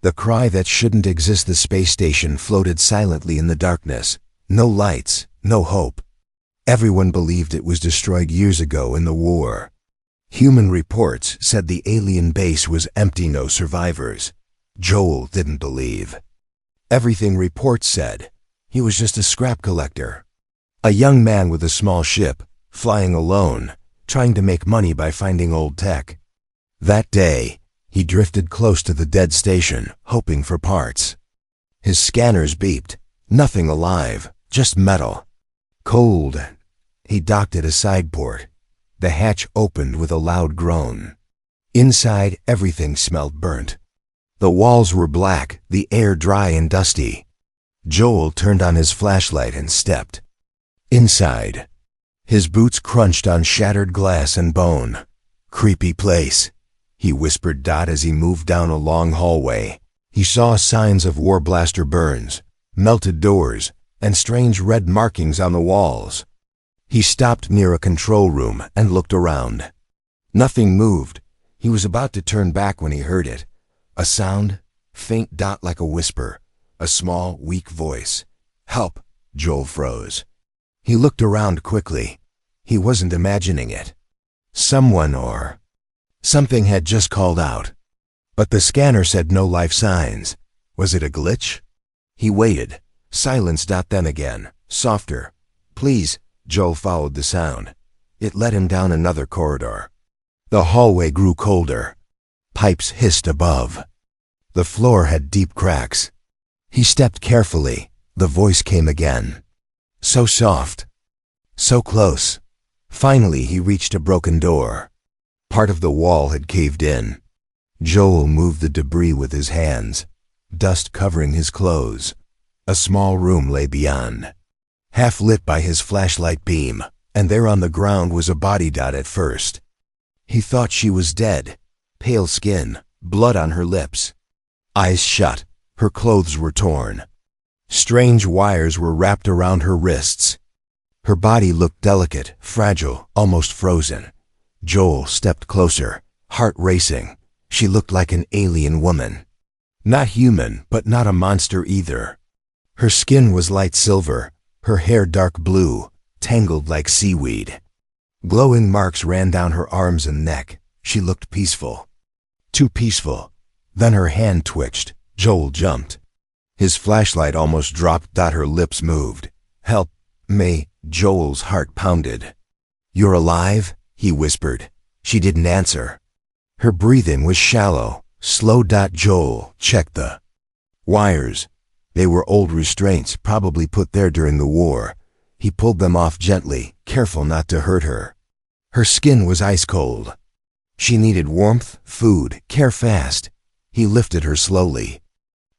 The cry that shouldn't exist. The space station floated silently in the darkness. No lights, no hope. Everyone believed it was destroyed years ago in the war. Human reports said the alien base was empty, no survivors. Joel didn't believe. Everything reports said. He was just a scrap collector. A young man with a small ship, flying alone, trying to make money by finding old tech. That day, he drifted close to the dead station, hoping for parts. His scanners beeped. Nothing alive, just metal. Cold. He docked at a side port. The hatch opened with a loud groan. Inside, everything smelled burnt. The walls were black, the air dry and dusty. Joel turned on his flashlight and stepped. Inside. His boots crunched on shattered glass and bone. Creepy place, he whispered Dot as he moved down a long hallway. He saw signs of war blaster burns, melted doors, and strange red markings on the walls. He stopped near a control room and looked around. Nothing moved. He was about to turn back when he heard it. A sound, faint dot like a whisper, a small, weak voice. "Help!" Joel froze. He looked around quickly. He wasn't imagining it. Someone or something had just called out. But the scanner said no life signs. Was it a glitch? He waited. Silence. Then again, softer. "Please." Joel followed the sound. It led him down another corridor. The hallway grew colder. Pipes hissed above. The floor had deep cracks. He stepped carefully. The voice came again. So soft. So close. Finally, he reached a broken door. Part of the wall had caved in. Joel moved the debris with his hands, dust covering his clothes. A small room lay beyond, half lit by his flashlight beam, and there on the ground was a body. At first, he thought she was dead. Pale skin, blood on her lips. Eyes shut, her clothes were torn. Strange wires were wrapped around her wrists. Her body looked delicate, fragile, almost frozen. Joel stepped closer, heart racing. She looked like an alien woman. Not human, but not a monster either. Her skin was light silver, her hair dark blue, tangled like seaweed. Glowing marks ran down her arms and neck. She looked peaceful. Too peaceful. Then her hand twitched. Joel jumped. His flashlight almost dropped. Her lips moved. "Help me." Joel's heart pounded. "You're alive?" he whispered. She didn't answer. Her breathing was shallow, slow. Joel checked the wires. They were old restraints, probably put there during the war. He pulled them off gently, careful not to hurt her. Her skin was ice cold. She needed warmth, food, care fast. He lifted her slowly.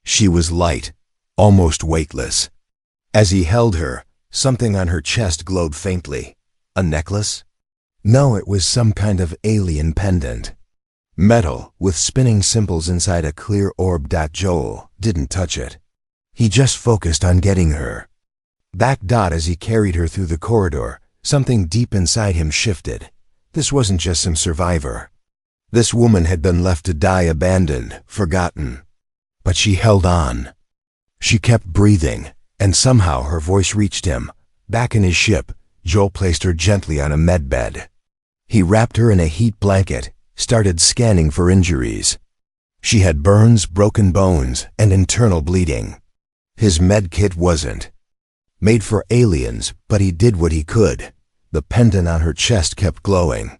She was light, almost weightless. As he held her, something on her chest glowed faintly. A necklace? No, it was some kind of alien pendant. Metal, with spinning symbols inside a clear orb. Joel didn't touch it. He just focused on getting her. Back. As he carried her through the corridor, something deep inside him shifted. This wasn't just some survivor. This woman had been left to die, abandoned, forgotten. But she held on. She kept breathing, and somehow her voice reached him. Back in his ship, Joel placed her gently on a medbed. He wrapped her in a heat blanket, started scanning for injuries. She had burns, broken bones, and internal bleeding. His med kit wasn't made for aliens, but he did what he could. The pendant on her chest kept glowing.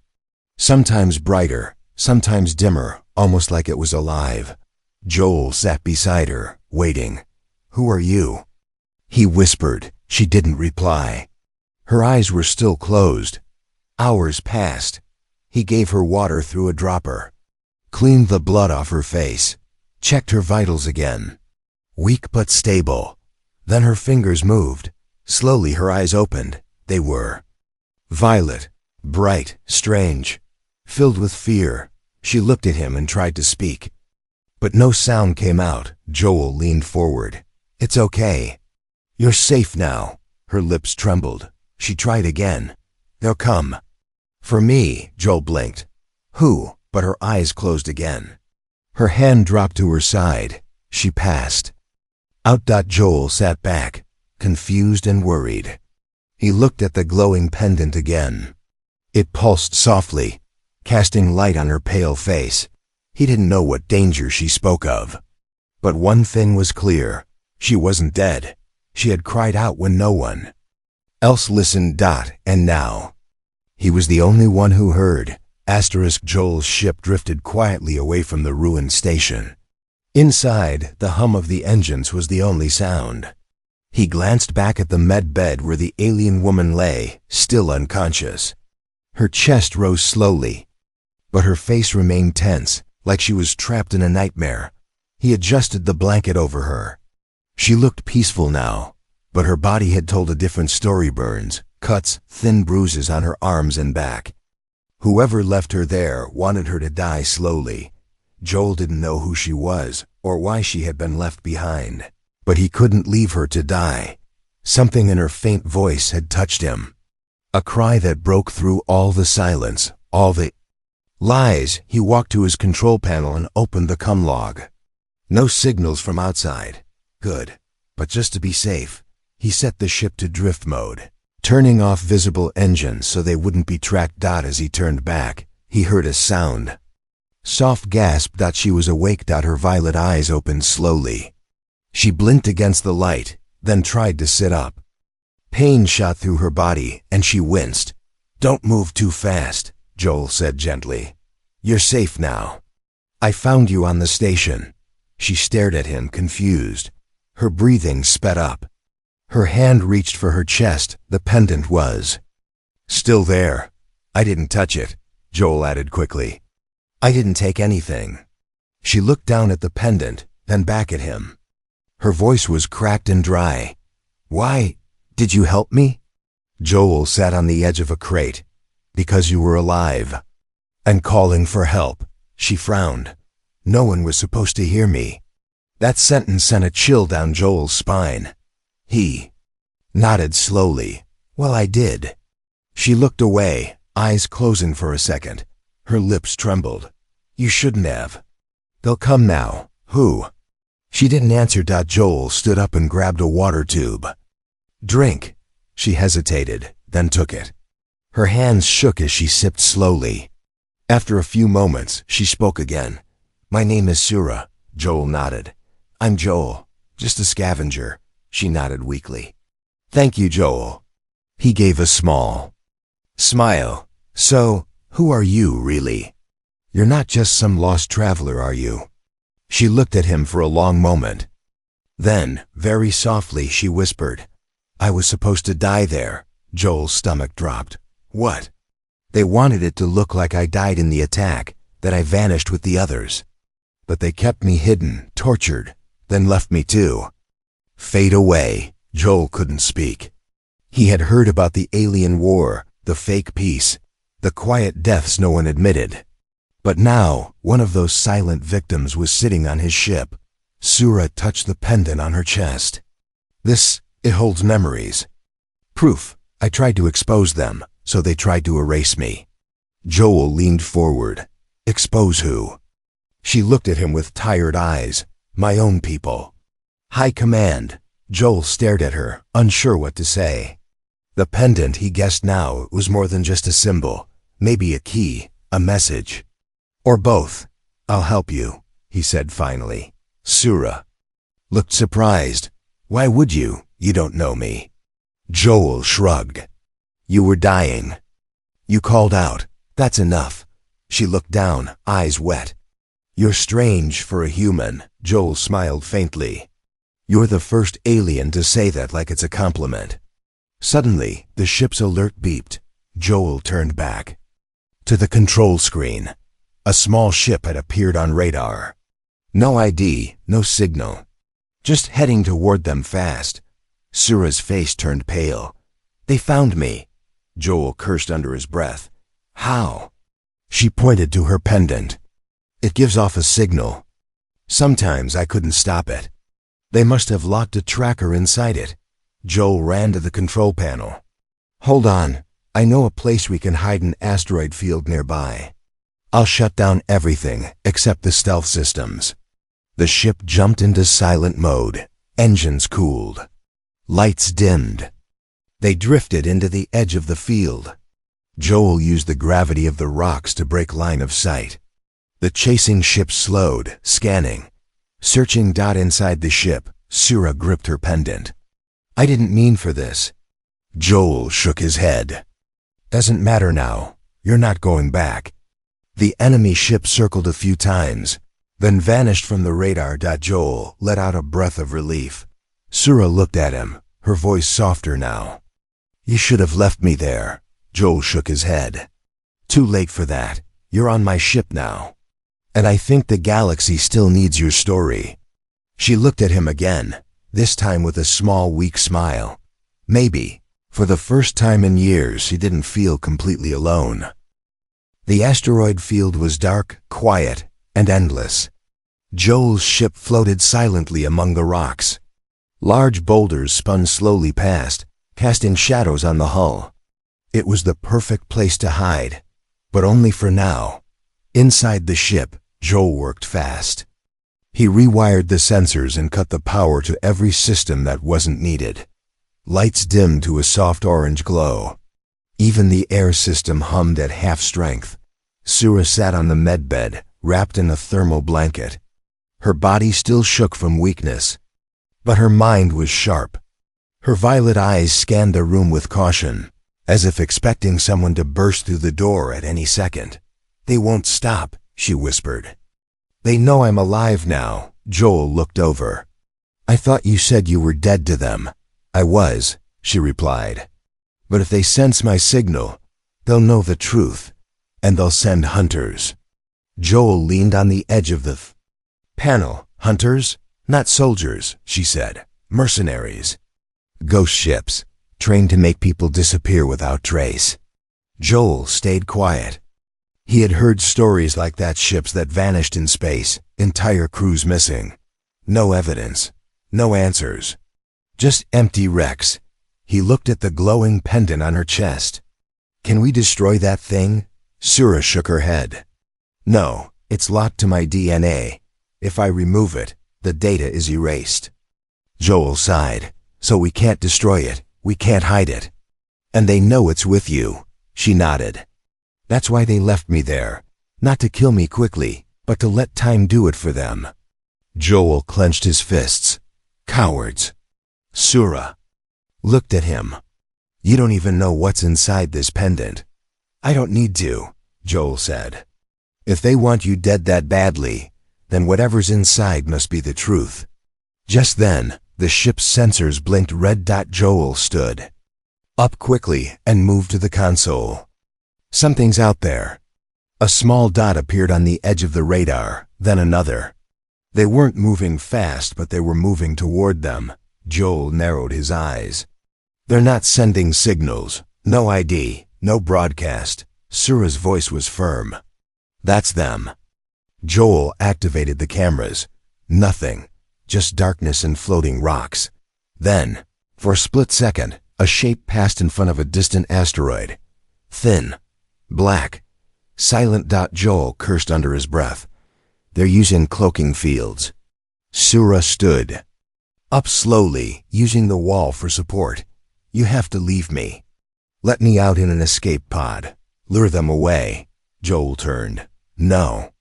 Sometimes brighter, sometimes dimmer, almost like it was alive. Joel sat beside her, waiting. "Who are you?" he whispered. She didn't reply. Her eyes were still closed. Hours passed. He gave her water through a dropper, cleaned the blood off her face, checked her vitals again. Weak but stable. Then her fingers moved. Slowly her eyes opened. They were violet, bright, strange, filled with fear. She looked at him and tried to speak, but no sound came out. Joel leaned forward. "It's okay. You're safe now." Her lips trembled. She tried again. "They'll come." "For me," Joel blinked. "Who?" But her eyes closed again. Her hand dropped to her side. She passed. Out. Joel sat back, confused and worried. He looked at the glowing pendant again. It pulsed softly, casting light on her pale face. He didn't know what danger she spoke of. But one thing was clear. She wasn't dead. She had cried out when no one else listened. And now he was the only one who heard. Joel's ship drifted quietly away from the ruined station. Inside, the hum of the engines was the only sound. He glanced back at the med bed where the alien woman lay, still unconscious. Her chest rose slowly, but her face remained tense, like she was trapped in a nightmare. He adjusted the blanket over her. She looked peaceful now, but her body had told a different story. Burns, cuts, thin bruises on her arms and back. Whoever left her there wanted her to die slowly. Joel didn't know who she was or why she had been left behind, but he couldn't leave her to die. Something in her faint voice had touched him. A cry that broke through all the silence, all the lies. He walked to his control panel and opened the comm log. No signals from outside. Good. But just to be safe, he set the ship to drift mode, turning off visible engines so they wouldn't be tracked. As he turned back, he heard a sound. Soft gasp. She was awake. Her violet eyes opened slowly. She blinked against the light, then tried to sit up. Pain shot through her body, and she winced. "Don't move too fast," Joel said gently. "You're safe now. I found you on the station." She stared at him, confused. Her breathing sped up. Her hand reached for her chest. The pendant was still there. "I didn't touch it," Joel added quickly. "I didn't take anything." She looked down at the pendant, then back at him. Her voice was cracked and dry. "Why did you help me?" Joel sat on the edge of a crate. "Because you were alive and calling for help." She frowned. "No one was supposed to hear me." That sentence sent a chill down Joel's spine. He nodded slowly. "Well, I did." She looked away, eyes closing for a second. Her lips trembled. "You shouldn't have." "They'll come now." "Who?" She didn't answer. Joel stood up and grabbed a water tube. "Drink." She hesitated, then took it. Her hands shook as she sipped slowly. After a few moments, she spoke again. "My name is Sura." Joel nodded. "I'm Joel, just a scavenger." She nodded weakly. "Thank you, Joel." He gave a small smile. "So, who are you, really? You're not just some lost traveler, are you?" She looked at him for a long moment. Then, very softly, she whispered, "I was supposed to die there." Joel's stomach dropped. "What?" "They wanted it to look like I died in the attack, that I vanished with the others. But they kept me hidden, tortured, then left me to fade away." Joel couldn't speak. He had heard about the alien war, the fake peace, the quiet deaths no one admitted. But now, one of those silent victims was sitting on his ship. Sura touched the pendant on her chest. It holds memories. Proof. I tried to expose them, so they tried to erase me." Joel leaned forward. "Expose who?" She looked at him with tired eyes. "My own people." "High command." Joel stared at her, unsure what to say. The pendant, he guessed now, was more than just a symbol. Maybe a key, a message. Or both. "I'll help you," he said finally. Sura looked surprised. "Why would you? You don't know me." Joel shrugged. "You were dying. You called out. That's enough." She looked down, eyes wet. "You're strange for a human." Joel smiled faintly. "You're the first alien to say that like it's a compliment." Suddenly, the ship's alert beeped. Joel turned back to the control screen. A small ship had appeared on radar. No ID, no signal. Just heading toward them fast. Sura's face turned pale. "They found me." Joel cursed under his breath. "How?" She pointed to her pendant. "It gives off a signal. Sometimes I couldn't stop it. They must have locked a tracker inside it." Joel ran to the control panel. "Hold on. I know a place we can hide an asteroid field nearby. I'll shut down everything except the stealth systems." The ship jumped into silent mode. Engines cooled. Lights dimmed. They drifted into the edge of the field. Joel used the gravity of the rocks to break line of sight. The chasing ship slowed, scanning. Searching. Inside the ship, Sura gripped her pendant. "I didn't mean for this." Joel shook his head. "Doesn't matter now. You're not going back." The enemy ship circled a few times, then vanished from the radar. Joel let out a breath of relief. Sura looked at him, her voice softer now. "You should have left me there." Joel shook his head. "Too late for that. You're on my ship now. And I think the galaxy still needs your story." She looked at him again, this time with a small, weak smile. Maybe, for the first time in years, she didn't feel completely alone. The asteroid field was dark, quiet, and endless. Joel's ship floated silently among the rocks. Large boulders spun slowly past, casting shadows on the hull. It was the perfect place to hide, but only for now. Inside the ship, Joel worked fast. He rewired the sensors and cut the power to every system that wasn't needed. Lights dimmed to a soft orange glow. Even the air system hummed at half strength. Sura sat on the medbed, wrapped in a thermal blanket. Her body still shook from weakness, but her mind was sharp. Her violet eyes scanned the room with caution, as if expecting someone to burst through the door at any second. "They won't stop," she whispered. "They know I'm alive now." Joel looked over. "I thought you said you were dead to them." "I was," she replied. "But if they sense my signal, they'll know the truth, and they'll send hunters." Joel leaned on the edge of the panel. "Hunters? Not soldiers," she said. "Mercenaries. Ghost ships, trained to make people disappear without trace." Joel stayed quiet. He had heard stories like that, ships that vanished in space, entire crews missing. No evidence, no answers, just empty wrecks. He looked at the glowing pendant on her chest. "Can we destroy that thing?" Sura shook her head. "No, it's locked to my DNA. If I remove it, the data is erased." Joel sighed. "So we can't destroy it, we can't hide it. And they know it's with you." She nodded. "That's why they left me there. Not to kill me quickly, but to let time do it for them." Joel clenched his fists. "Cowards." Sura looked at him. "You don't even know what's inside this pendant." "I don't need to," Joel said. "If they want you dead that badly, then whatever's inside must be the truth." Just then, the ship's sensors blinked red. Joel stood up quickly and moved to the console. "Something's out there." A small dot appeared on the edge of the radar, then another. They weren't moving fast, but they were moving toward them. Joel narrowed his eyes. "They're not sending signals. No ID, no broadcast." Sura's voice was firm. "That's them." Joel activated the cameras. Nothing, just darkness and floating rocks. Then, for a split second, a shape passed in front of a distant asteroid. Thin, black, silent. Joel cursed under his breath. "They're using cloaking fields." Sura stood up slowly, using the wall for support. "You have to leave me. Let me out in an escape pod. Lure them away." Joel turned. "No.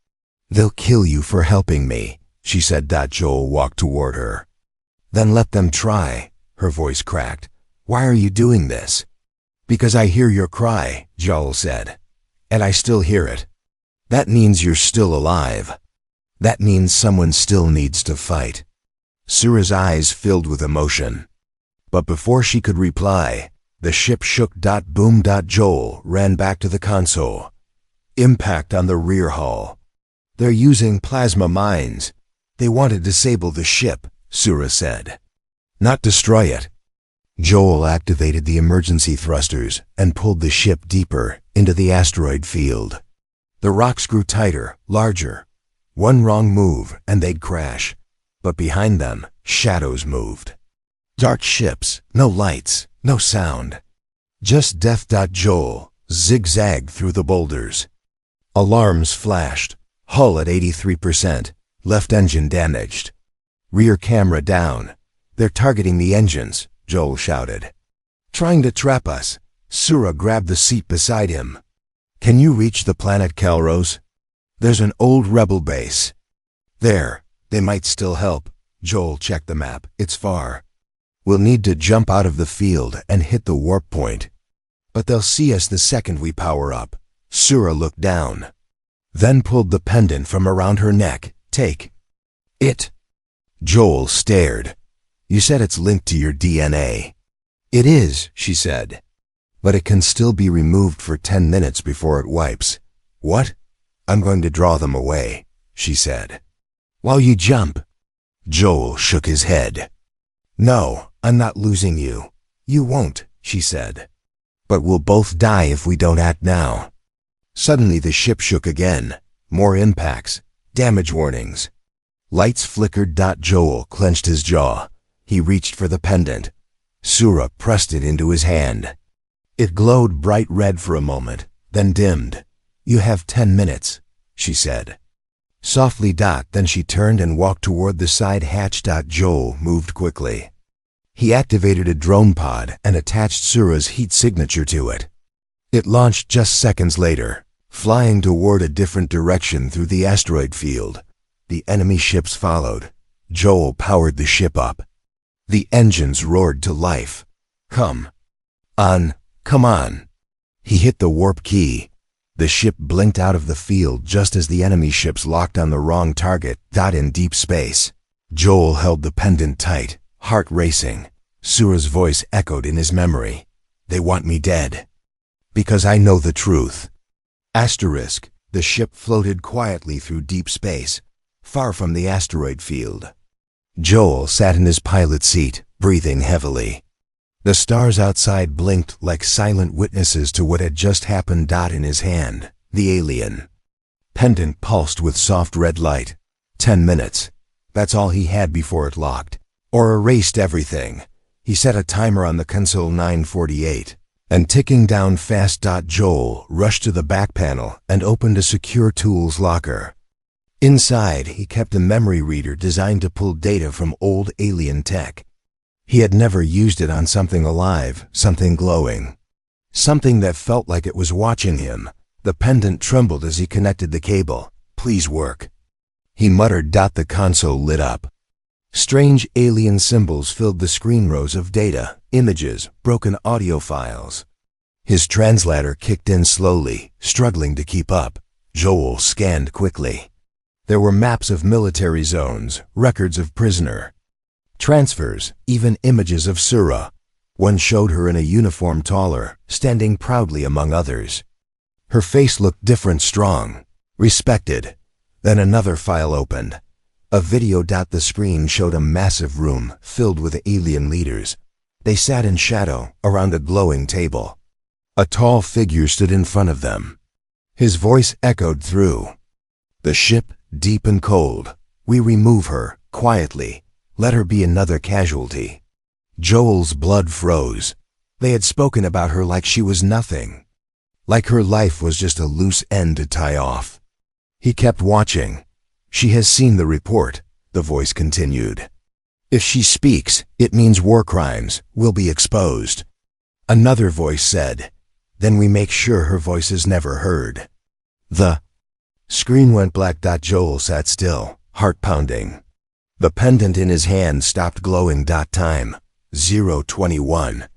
They'll kill you for helping me," she said. Joel walked toward her. "Then let them try." Her voice cracked. "Why are you doing this?" "Because I hear your cry," Joel said. "And I still hear it. That means you're still alive. That means someone still needs to fight." Sura's eyes filled with emotion. But before she could reply, the ship shook. Boom. Joel ran back to the console. Impact on the rear hull. "They're using plasma mines. They want to disable the ship," Sura said. "Not destroy it." Joel activated the emergency thrusters and pulled the ship deeper into the asteroid field. The rocks grew tighter, larger. One wrong move and they'd crash. But behind them, shadows moved. Dark ships, no lights, no sound. Just death. Joel zigzagged through the boulders. Alarms flashed. Hull at 83%. Left engine damaged. Rear camera down. They're targeting the engines, Joel shouted. Trying to trap us. Sura grabbed the seat beside him. Can you reach the planet Kelros? There's an old rebel base. There, they might still help. Joel checked the map. It's far. We'll need to jump out of the field and hit the warp point. But they'll see us the second we power up. Sura looked down. Then pulled the pendant from around her neck. Take it. Joel stared. You said it's linked to your DNA. It is, she said. But it can still be removed for 10 minutes before it wipes. What? I'm going to draw them away, she said. While you jump. Joel shook his head. No, I'm not losing you. You won't, she said. But we'll both die if we don't act now. Suddenly the ship shook again. More impacts. Damage warnings. Lights flickered. Joel clenched his jaw. He reached for the pendant. Sura pressed it into his hand. It glowed bright red for a moment, then dimmed. You have 10 minutes, she said. Softly. Then she turned and walked toward the side hatch. Joel moved quickly. He activated a drone pod and attached Sura's heat signature to it. It launched just seconds later, flying toward a different direction through the asteroid field. The enemy ships followed. Joel powered the ship up. The engines roared to life. Come on. He hit the warp key. The ship blinked out of the field just as the enemy ships locked on the wrong target. In deep space. Joel held the pendant tight, heart racing. Sura's voice echoed in his memory. They want me dead. Because I know the truth. Asterisk. The ship floated quietly through deep space, far from the asteroid field. Joel sat in his pilot seat, breathing heavily. The stars outside blinked like silent witnesses to what had just happened. In his hand, the alien pendant pulsed with soft red light. 10 minutes. That's all he had before it locked, or erased everything. He set a timer on the console. 9:48. And ticking down fast. Joel rushed to the back panel and opened a secure tools locker. Inside, he kept a memory reader designed to pull data from old alien tech. He had never used it on something alive, something glowing. Something that felt like it was watching him. The pendant trembled as he connected the cable. Please work. He muttered. The console lit up. Strange alien symbols filled the screen. Rows of data, images, broken audio files. His translator kicked in slowly, struggling to keep up. Joel scanned quickly. There were maps of military zones, records of prisoner transfers, even images of Sura. One showed her in a uniform taller, standing proudly among others. Her face looked different, strong, respected. Then another file opened. A video. The screen showed a massive room filled with alien leaders. They sat in shadow around a glowing table. A tall figure stood in front of them. His voice echoed through. The ship, deep and cold. We remove her, quietly. Let her be another casualty. Joel's blood froze. They had spoken about her like she was nothing. Like her life was just a loose end to tie off. He kept watching. She has seen the report, the voice continued. If she speaks, it means war crimes will be exposed. Another voice said. Then we make sure her voice is never heard. The screen went black. Joel sat still, heart pounding. The pendant in his hand stopped glowing. Time 0:21.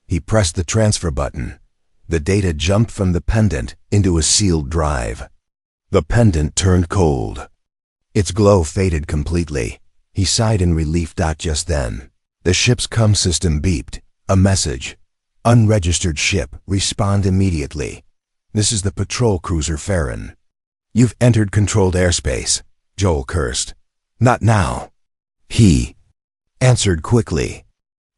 He pressed the transfer button. The data jumped from the pendant into a sealed drive. The pendant turned cold. Its glow faded completely. He sighed in relief. Just then, the ship's comm system beeped. A message. Unregistered ship, respond immediately. This is the patrol cruiser Farron. You've entered controlled airspace. Joel cursed. Not now. He answered quickly.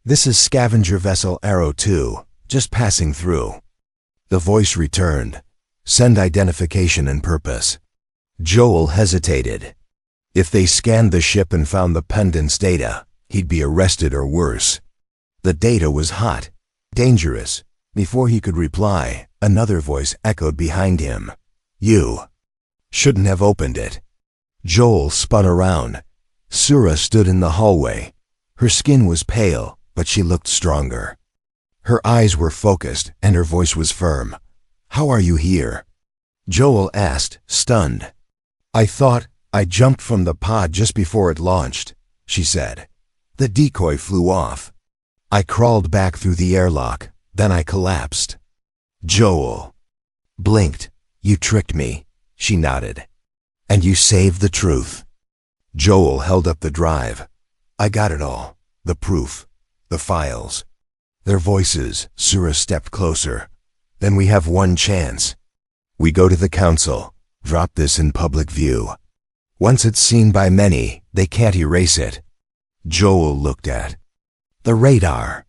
This is scavenger vessel Arrow 2, just passing through. The voice returned. Send identification and purpose. Joel hesitated. If they scanned the ship and found the pendant's data, he'd be arrested or worse. The data was hot, dangerous. Before he could reply, another voice echoed behind him. You shouldn't have opened it. Joel spun around. Sura stood in the hallway. Her skin was pale, but she looked stronger. Her eyes were focused, and her voice was firm. "How are you here?" Joel asked, stunned. I jumped from the pod just before it launched," she said. "The decoy flew off. I crawled back through the airlock, then I collapsed." Joel blinked. "You tricked me," she nodded. "And you saved the truth." Joel held up the drive. "I got it all. The proof. The files. Their voices." Sura stepped closer. "Then we have one chance. We go to the council, drop this in public view. Once it's seen by many, they can't erase it." Joel looked at the radar.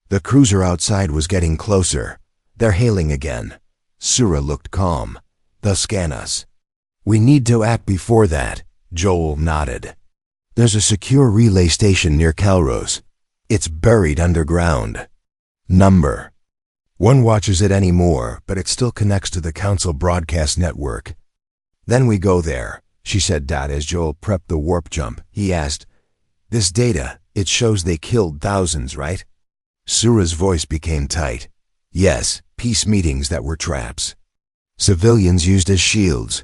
The cruiser outside was getting closer. "They're hailing again." Sura looked calm. "They'll scan us." "We need to act before that." Joel nodded. "There's a secure relay station near Calros. It's buried underground. Number. One watches it anymore, but it still connects to the council broadcast network." "Then we go there," she said. As Joel prepped the warp jump, he asked, "This data, it shows they killed thousands, right?" Sura's voice became tight. "Yes, peace meetings that were traps. Civilians used as shields.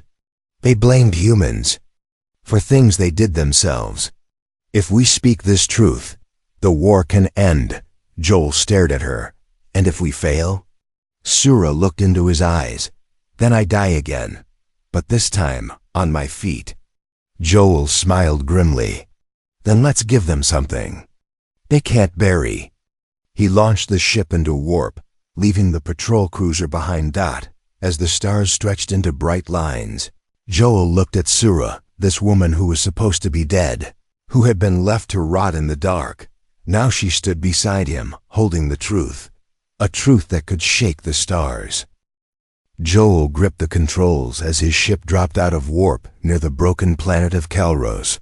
They blamed humans for things they did themselves. If we speak this truth, the war can end." Joel stared at her. "And if we fail?" Sura looked into his eyes. "Then I die again. But this time, on my feet." Joel smiled grimly. "Then let's give them something they can't bury." He launched the ship into warp, leaving the patrol cruiser behind. As the stars stretched into bright lines, Joel looked at Sura, this woman who was supposed to be dead, who had been left to rot in the dark. Now she stood beside him, holding the truth, a truth that could shake the stars. Joel gripped the controls as his ship dropped out of warp near the broken planet of Calros.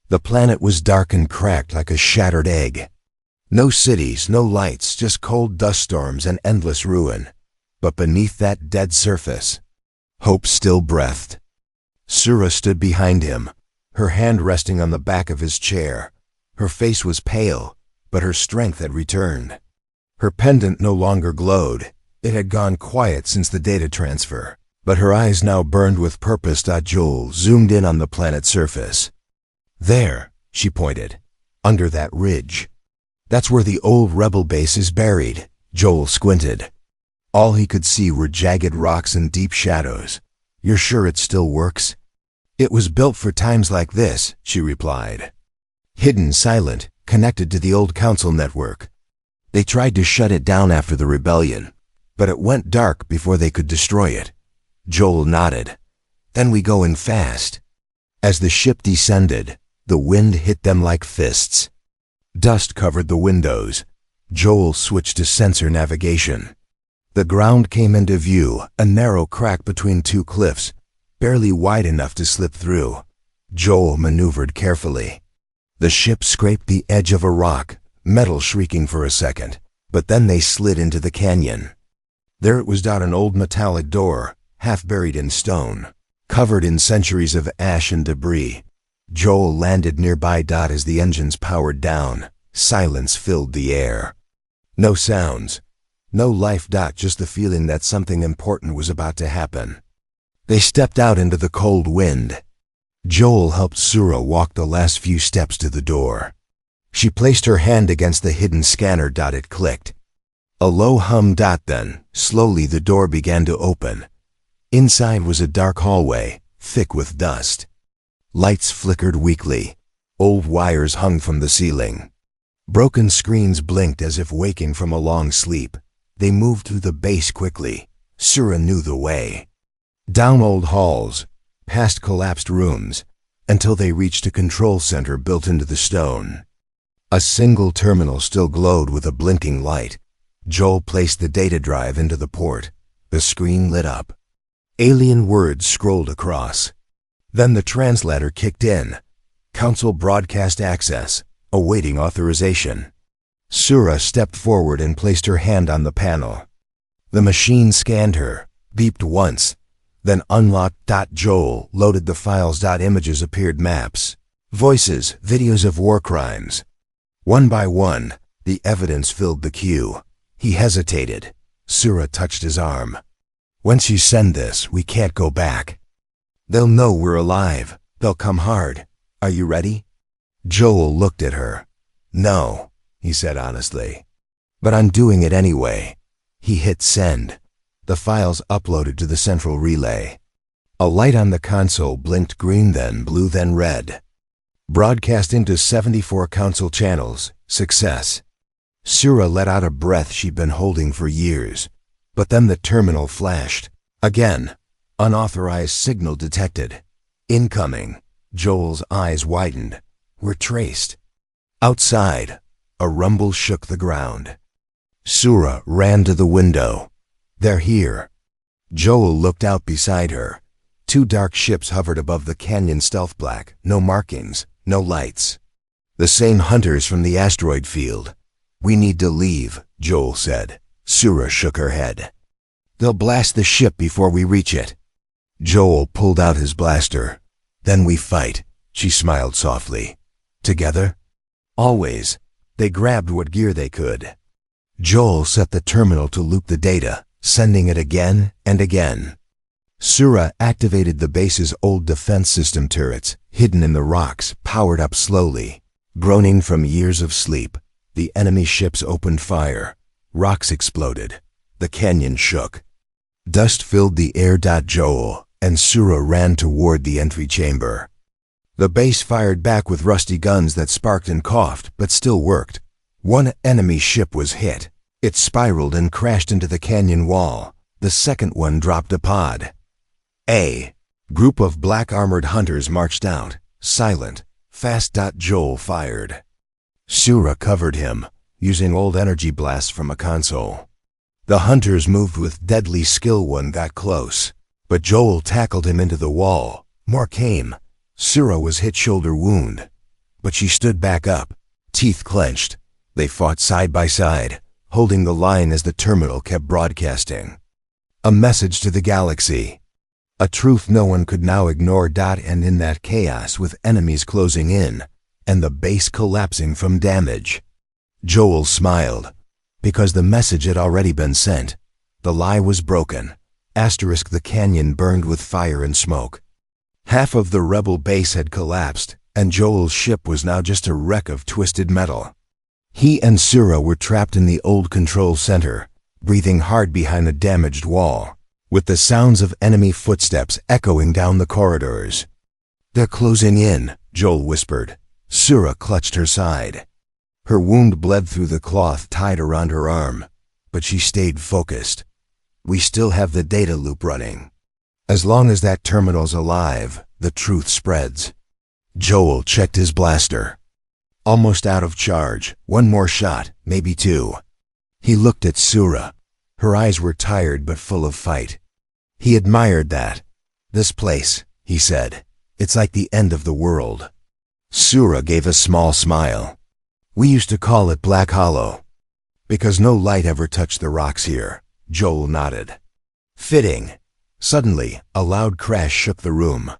The planet was dark and cracked like a shattered egg. No cities, no lights, just cold dust storms and endless ruin. But beneath that dead surface, hope still breathed. Sura stood behind him, her hand resting on the back of his chair. Her face was pale, but her strength had returned. Her pendant no longer glowed. It had gone quiet since the data transfer, but her eyes now burned with purpose. Joel zoomed in on the planet's surface. "There," she pointed, "under that ridge. That's where the old rebel base is buried." Joel squinted. All he could see were jagged rocks and deep shadows. "You're sure it still works?" "It was built for times like this," she replied. "Hidden, silent, connected to the old council network. They tried to shut it down after the rebellion, but it went dark before they could destroy it." Joel nodded. "Then we go in fast." As the ship descended, the wind hit them like fists. Dust covered the windows. Joel switched to sensor navigation. The ground came into view, a narrow crack between two cliffs, barely wide enough to slip through. Joel maneuvered carefully. The ship scraped the edge of a rock, metal shrieking for a second, but then they slid into the canyon. There it was. An old metallic door, half buried in stone, covered in centuries of ash and debris. Joel landed nearby. As the engines powered down, silence filled the air. No sounds, no life. Just the feeling that something important was about to happen. They stepped out into the cold wind. Joel helped Sura walk the last few steps to the door. She placed her hand against the hidden scanner. It clicked. A low hum. Then, slowly the door began to open. Inside was a dark hallway, thick with dust. Lights flickered weakly. Old wires hung from the ceiling. Broken screens blinked as if waking from a long sleep. They moved through the base quickly. Sura knew the way. Down old halls, past collapsed rooms, until they reached a control center built into the stone. A single terminal still glowed with a blinking light. Joel placed the data drive into the port. The screen lit up. Alien words scrolled across. Then the translator kicked in. "Council broadcast access, awaiting authorization." Sura stepped forward and placed her hand on the panel. The machine scanned her, beeped once, Then unlocked. Joel loaded the files. Images appeared, maps, voices, videos of war crimes. One by one, the evidence filled the queue. He hesitated. Sura touched his arm. Once you send this, we can't go back. They'll know we're alive. They'll come hard. Are you ready? Joel looked at her. No, he said honestly. But I'm doing it anyway. He hit send. The files uploaded to the central relay. A light on the console blinked green, then blue, then red. Broadcast into 74 console channels. Success. Sura let out a breath she'd been holding for years. But then the terminal flashed. Again. Unauthorized signal detected. Incoming. Joel's eyes widened. We're traced. Outside, a rumble shook the ground. Sura ran to the window. They're here. Joel looked out beside her. Two dark ships hovered above the canyon, stealth black. No markings, no lights. The same hunters from the asteroid field. We need to leave, Joel said. Sura shook her head. They'll blast the ship before we reach it. Joel pulled out his blaster. Then we fight, she smiled softly. Together? Always. They grabbed what gear they could. Joel set the terminal to loop the data, sending it again and again. Sura activated the base's old defense system turrets, hidden in the rocks, powered up slowly. Groaning from years of sleep, the enemy ships opened fire. Rocks exploded. The canyon shook. Dust filled the air. Joel and Sura ran toward the entry chamber. The base fired back with rusty guns that sparked and coughed, but still worked. One enemy ship was hit. It spiraled and crashed into the canyon wall. The second one dropped a pod. A group of black armored hunters marched out, silent, fast. Joel fired. Sura covered him, using old energy blasts from a console. The hunters moved with deadly skill. One got close, but Joel tackled him into the wall. More came. Sura was hit, shoulder wound, but she stood back up, teeth clenched. They fought side by side, holding the line as the terminal kept broadcasting. A message to the galaxy. A truth no one could now ignore. And in that chaos, with enemies closing in, and the base collapsing from damage, Joel smiled, because the message had already been sent. The lie was broken. The canyon burned with fire and smoke. Half of the rebel base had collapsed, and Joel's ship was now just a wreck of twisted metal. He and Sura were trapped in the old control center, breathing hard behind the damaged wall, with the sounds of enemy footsteps echoing down the corridors. They're closing in, Joel whispered. Sura clutched her side. Her wound bled through the cloth tied around her arm, but she stayed focused. We still have the data loop running. As long as that terminal's alive, the truth spreads. Joel checked his blaster. Almost out of charge. One more shot, maybe two. He looked at Sura. Her eyes were tired but full of fight. He admired that. This place, he said. It's like the end of the world. Sura gave a small smile. We used to call it Black Hollow. Because no light ever touched the rocks here. Joel nodded. Fitting. Suddenly, a loud crash shook the room.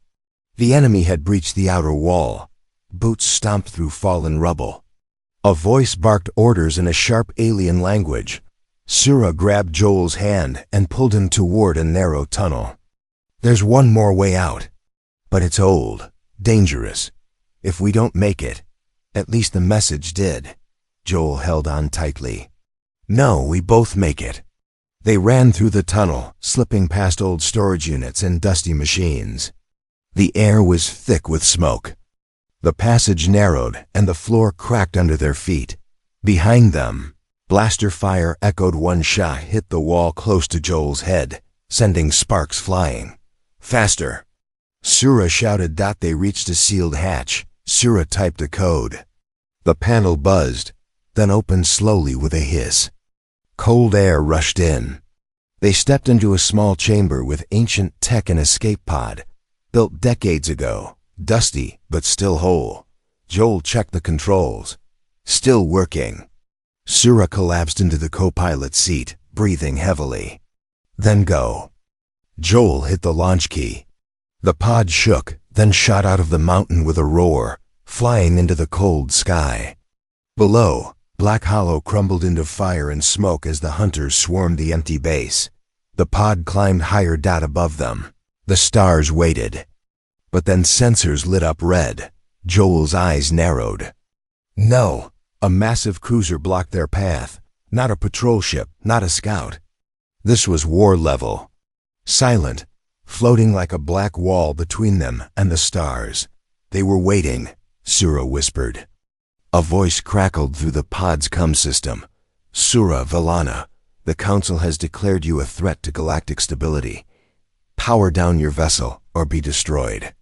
The enemy had breached the outer wall. Boots stomped through fallen rubble. A voice barked orders in a sharp alien language. Sura grabbed Joel's hand and pulled him toward a narrow tunnel. There's one more way out. But it's old, dangerous. If we don't make it, at least the message did. Joel held on tightly. No, we both make it. They ran through the tunnel, slipping past old storage units and dusty machines. The air was thick with smoke. The passage narrowed and the floor cracked under their feet. Behind them, blaster fire echoed. One shot hit the wall close to Joel's head, sending sparks flying. Faster! Sura shouted. They reached a sealed hatch. Sura typed a code. The panel buzzed, then opened slowly with a hiss. Cold air rushed in. They stepped into a small chamber with ancient tech and escape pod, built decades ago, dusty but still whole. Joel checked the controls. Still working. Sura collapsed into the co-pilot seat, breathing heavily. Then go. Joel hit the launch key. The pod shook, then shot out of the mountain with a roar, flying into the cold sky. Below, Black Hollow crumbled into fire and smoke as the hunters swarmed the empty base. The pod climbed higher above them. The stars waited. But then sensors lit up red. Joel's eyes narrowed. No, a massive cruiser blocked their path. Not a patrol ship, not a scout. This was war level. Silent, floating like a black wall between them and the stars. They were waiting, Sura whispered. A voice crackled through the pod's comm system. Sura Valana, the Council has declared you a threat to galactic stability. Power down your vessel or be destroyed.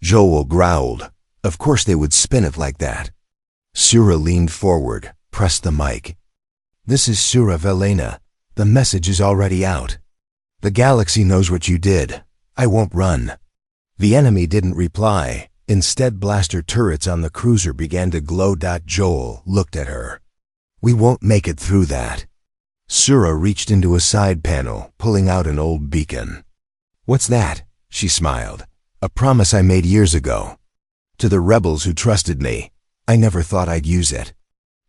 Joel growled. Of course they would spin it like that. Sura leaned forward, pressed the mic. This is Sura Valana. The message is already out. The galaxy knows what you did. I won't run. The enemy didn't reply. Instead, blaster turrets on the cruiser began to glow. Joel looked at her. We won't make it through that. Sura reached into a side panel, pulling out an old beacon. What's that? She smiled. A promise I made years ago. To the rebels who trusted me. I never thought I'd use it.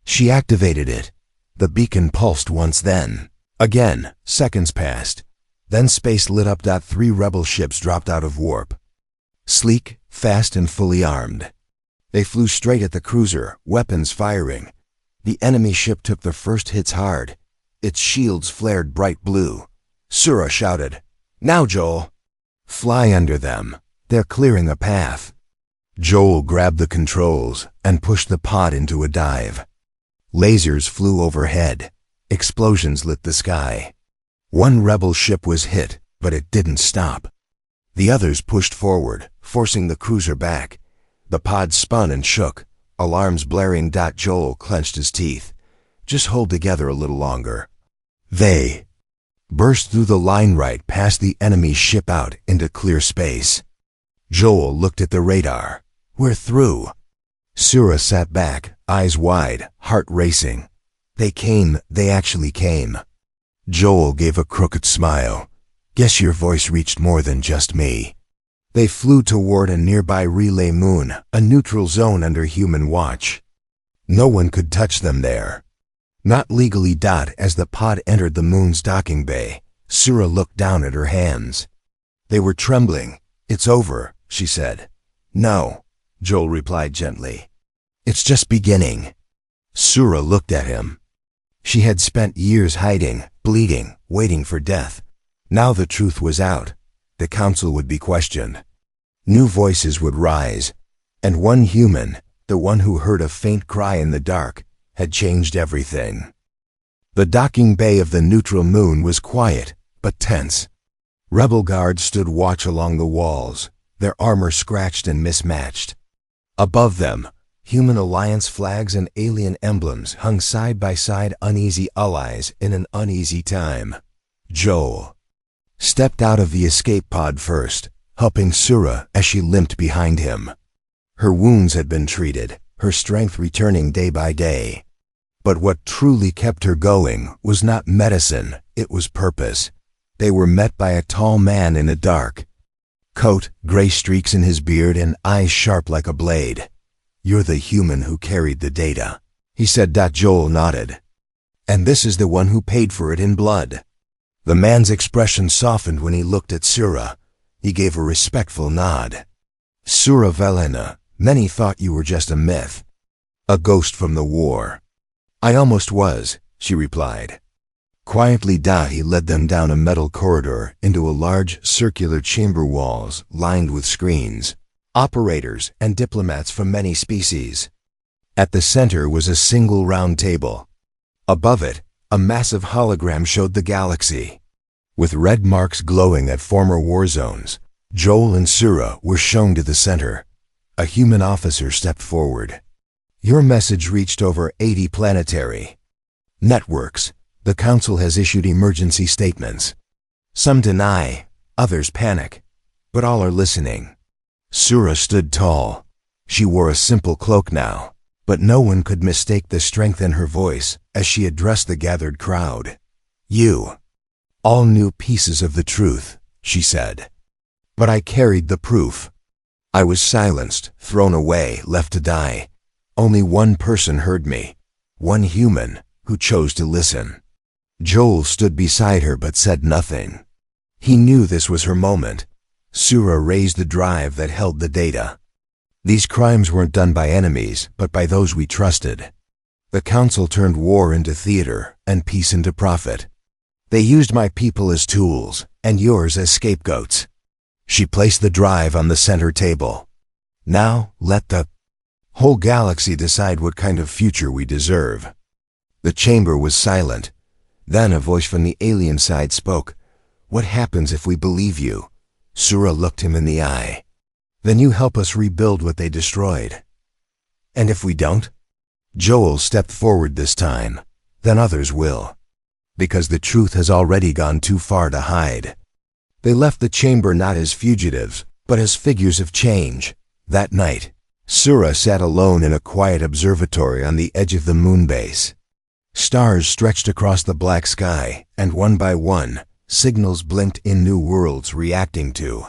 She activated it. The beacon pulsed once then. Again, seconds passed. Then space lit up. 3 rebel ships dropped out of warp. Sleek, fast and fully armed. They flew straight at the cruiser, weapons firing. The enemy ship took the first hits hard. Its shields flared bright blue. Sura shouted, Now, Joel! Fly under them. They're clearing a path. Joel grabbed the controls and pushed the pod into a dive. Lasers flew overhead. Explosions lit the sky. One rebel ship was hit, but it didn't stop. The others pushed forward, forcing the cruiser back. The pod spun and shook, alarms blaring. Joel clenched his teeth. Just hold together a little longer. They burst through the line right past the enemy ship out into clear space. Joel looked at the radar. We're through. Sura sat back, eyes wide, heart racing. They actually came. Joel gave a crooked smile. Guess your voice reached more than just me. They flew toward a nearby relay moon, a neutral zone under human watch. No one could touch them there. Not legally. As the pod entered the moon's docking bay, Sura looked down at her hands. They were trembling. It's over, she said. No, Joel replied gently. It's just beginning. Sura looked at him. She had spent years hiding, bleeding, waiting for death. Now the truth was out. The Council would be questioned. New voices would rise. And one human, the one who heard a faint cry in the dark, had changed everything. The docking bay of the neutral moon was quiet, but tense. Rebel guards stood watch along the walls, their armor scratched and mismatched. Above them, human alliance flags and alien emblems hung side by side, uneasy allies in an uneasy time. Joel stepped out of the escape pod first, helping Sura as she limped behind him. Her wounds had been treated, her strength returning day by day. But what truly kept her going was not medicine, it was purpose. They were met by a tall man in a dark coat, gray streaks in his beard and eyes sharp like a blade. You're the human who carried the data, he said. Joel nodded. And this is the one who paid for it in blood. The man's expression softened when he looked at Sura. He gave a respectful nod. Sura Valana, many thought you were just a myth. A ghost from the war. I almost was, she replied. Quietly, he led them down a metal corridor into a large circular chamber walls lined with screens, operators and diplomats from many species. At the center was a single round table. Above it, a massive hologram showed the galaxy. With red marks glowing at former war zones, Joel and Sura were shown to the center. A human officer stepped forward. Your message reached over 80 planetary networks. The Council has issued emergency statements. Some deny, others panic, but all are listening. Sura stood tall. She wore a simple cloak now, but no one could mistake the strength in her voice as she addressed the gathered crowd. You all knew pieces of the truth, she said. But I carried the proof. I was silenced, thrown away, left to die. Only one person heard me. One human who chose to listen. Joel stood beside her but said nothing. He knew this was her moment. Sura raised the drive that held the data. These crimes weren't done by enemies, but by those we trusted. The council turned war into theater and peace into profit. They used my people as tools and yours as scapegoats. She placed the drive on the center table. Now let the whole galaxy decide what kind of future we deserve. The chamber was silent. Then a voice from the alien side spoke. What happens if we believe you? Sura looked him in the eye. Then you help us rebuild what they destroyed. And if we don't? Joel stepped forward this time. Then others will. Because the truth has already gone too far to hide. They left the chamber not as fugitives, but as figures of change. That night, Sura sat alone in a quiet observatory on the edge of the moon base. Stars stretched across the black sky, and one by one, signals blinked in new worlds reacting to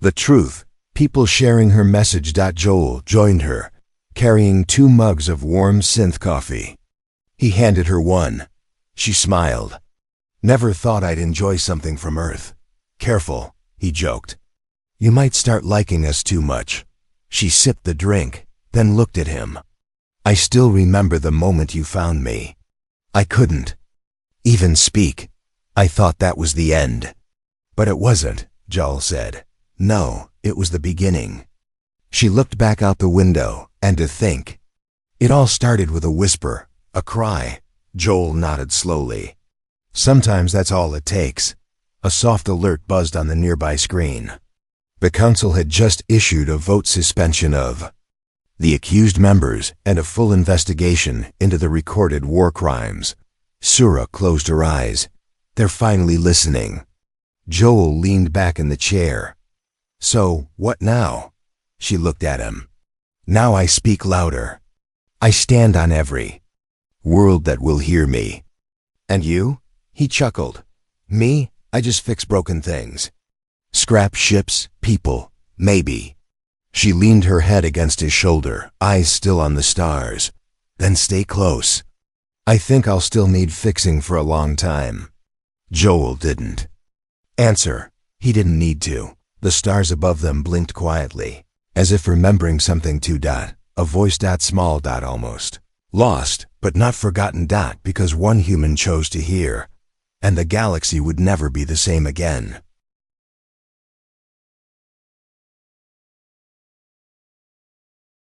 the truth. People sharing her message. Joel joined her, carrying 2 mugs of warm synth coffee. He handed her one. She smiled. Never thought I'd enjoy something from Earth. Careful, he joked. You might start liking us too much. She sipped the drink, then looked at him. I still remember the moment you found me. I couldn't even speak. I thought that was the end. But it wasn't, Joel said. No, it was the beginning. She looked back out the window, and to think. It all started with a whisper, a cry. Joel nodded slowly. Sometimes that's all it takes. A soft alert buzzed on the nearby screen. The council had just issued a vote suspension of the accused members and a full investigation into the recorded war crimes. Sura closed her eyes. They're finally listening. Joel leaned back in the chair. So, what now? She looked at him. Now I speak louder. I stand on every world that will hear me. And you? He chuckled. Me? I just fix broken things. Scrap ships, people, maybe. She leaned her head against his shoulder, eyes still on the stars. Then stay close. I think I'll still need fixing for a long time. Joel didn't answer. He didn't need to. The stars above them blinked quietly, as if remembering something too. A voice. Small. Almost lost, but not forgotten. Because one human chose to hear, and the galaxy would never be the same again.